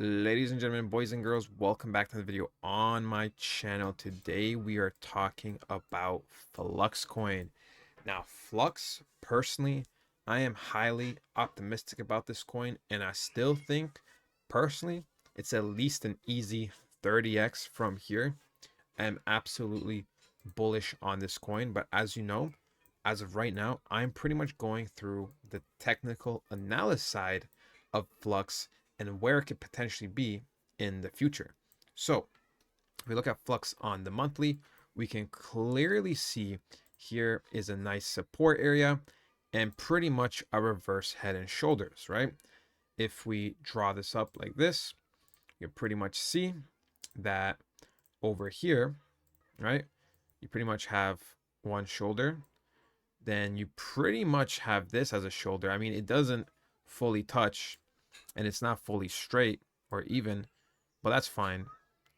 Ladies and gentlemen, boys and girls, welcome back to the video on my channel. Today we are talking about Flux coin. Now, Flux, personally, I am highly optimistic about this coin, and I still think, personally, it's at least an easy 30x from here. I am absolutely bullish on this coin, but as you know, as of right now, I'm pretty much going through the technical analysis side of Flux and where it could potentially be in the future. So, if we look at Flux on the monthly, we can clearly see here is a nice support area and pretty much a reverse head and shoulders, right? If we draw this up like this, you pretty much see that over here, right? You pretty much have one shoulder, then you pretty much have this as a shoulder. I mean, it doesn't fully touch and it's not fully straight or even, but that's fine.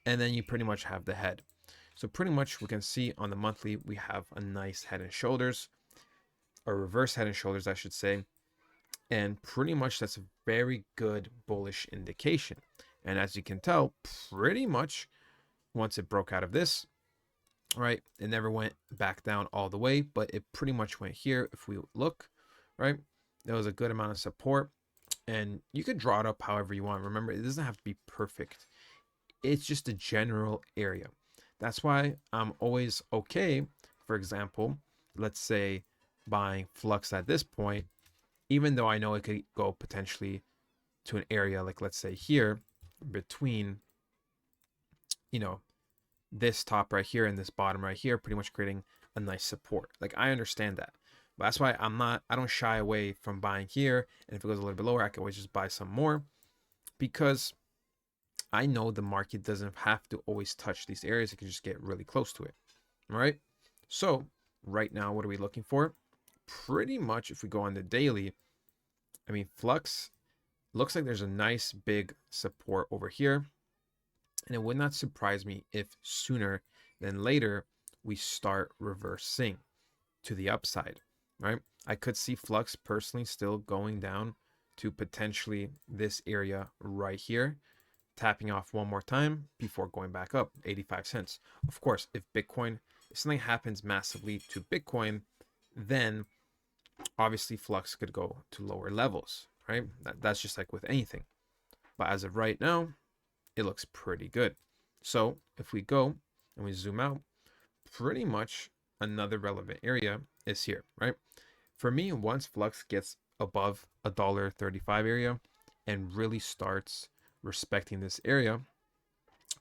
And then you pretty much have the head. So pretty much we can see on the monthly, we have a nice head and shoulders, or reverse head and shoulders, I should say. And pretty much that's a very good bullish indication. And as you can tell, pretty much once it broke out of this, right, it never went back down all the way, but it pretty much went here. If we look, right, there was a good amount of support, and you could draw it up however you want. Remember, it doesn't have to be perfect. It's just a general area. That's why I'm always okay, for example, let's say buying Flux at this point, even though I know it could go potentially to an area like, let's say here, between, you know, this top right here and this bottom right here, pretty much creating a nice support. Like, I understand that. But that's why I don't shy away from buying here. And if it goes a little bit lower, I can always just buy some more, because I know the market doesn't have to always touch these areas. It can just get really close to it. All right. So right now, what are we looking for? Pretty much if we go on the daily, I mean, Flux looks like there's a nice big support over here. And it would not surprise me if sooner than later we start reversing to the upside, right? I could see Flux personally still going down to potentially this area right here, tapping off one more time before going back up 85 cents. Of course, if something happens massively to Bitcoin, then obviously Flux could go to lower levels, right? That's just like with anything. But as of right now, it looks pretty good. So if we go and we zoom out, pretty much another relevant area is here, right? For me, once Flux gets above $1.35 area and really starts respecting this area,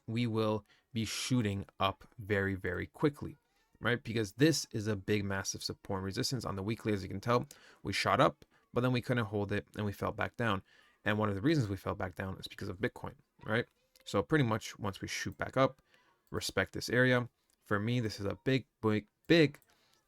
we will be shooting up very, very quickly, right? Because this is a big, massive support and resistance. On the weekly, as you can tell, we shot up, but then we couldn't hold it and we fell back down. And one of the reasons we fell back down is because of Bitcoin, right? So pretty much once we shoot back up, respect this area. For me, this is a big, big, big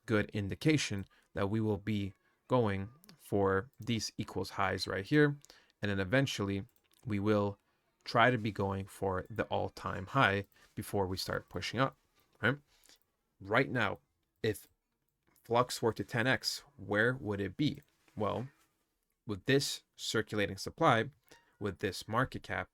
good indication that we will be going for these equals highs right here. And then eventually we will try to be going for the all-time high before we start pushing up, right? Right now, if Flux were to 10x, where would it be? Well, with this circulating supply, with this market cap,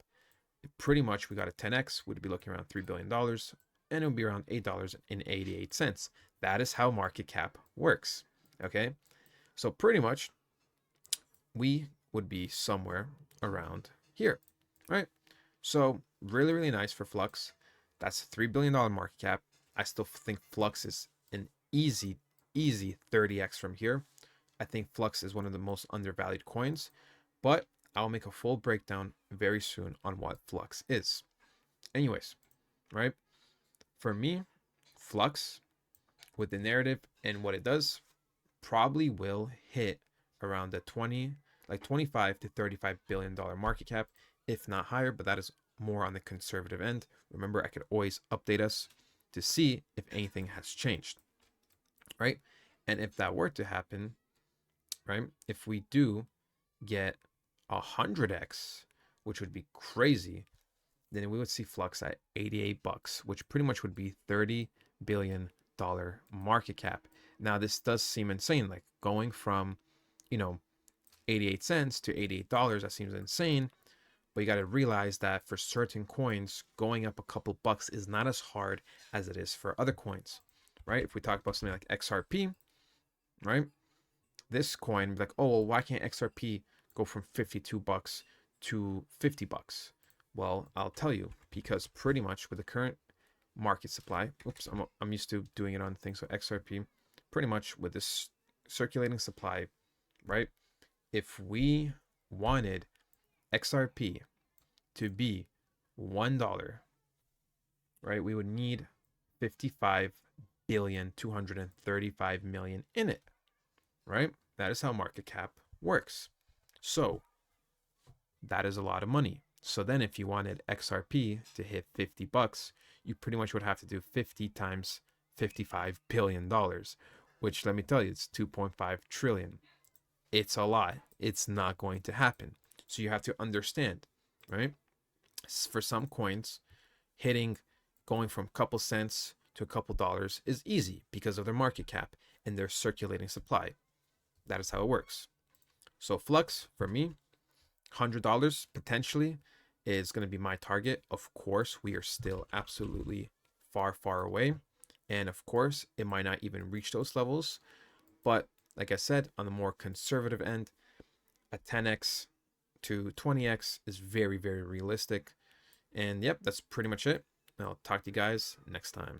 pretty much we got a 10x, would be looking around $3 billion, and it would be around $8.88. That is how market cap works, okay? So pretty much we would be somewhere around here, right? So really, really nice for Flux. That's a $3 billion market cap. I still think Flux is an easy 30x from here. I think Flux is one of the most undervalued coins, but I'll make a full breakdown very soon on what Flux is. Anyways, right? For me, Flux, with the narrative and what it does, probably will hit around the 25 to $35 billion market cap, if not higher, but that is more on the conservative end. Remember, I could always update us to see if anything has changed, right? And if that were to happen, right, if we do get 100x, which would be crazy, then we would see Flux at $88, which pretty much would be $30 billion market cap. Now, this does seem insane, like going from, 88 cents to $88, that seems insane. But you got to realize that for certain coins, going up a couple bucks is not as hard as it is for other coins, right? If we talk about something like XRP, right? This coin, like, oh, well, why can't XRP go from 52 bucks to 50 bucks? Well, I'll tell you, because pretty much with the current market supply, oops, I'm used to doing it on things like XRP, pretty much with this circulating supply, right? If we wanted XRP to be $1, right, we would need 55,235,000,000 in it, right? That is how market cap works. So that is a lot of money. So then if you wanted XRP to hit 50 bucks, you pretty much would have to do 50 times $55 billion, which let me tell you, it's 2.5 trillion. It's a lot. It's not going to happen. So you have to understand, right? For some coins, going from a couple cents to a couple dollars is easy because of their market cap and their circulating supply. That is how it works. So Flux, for me, $100 potentially is going to be my target. Of course, we are still absolutely far, far away. And of course, it might not even reach those levels. But like I said, on the more conservative end, a 10x to 20x is very, very realistic. And yep, that's pretty much it. I'll talk to you guys next time.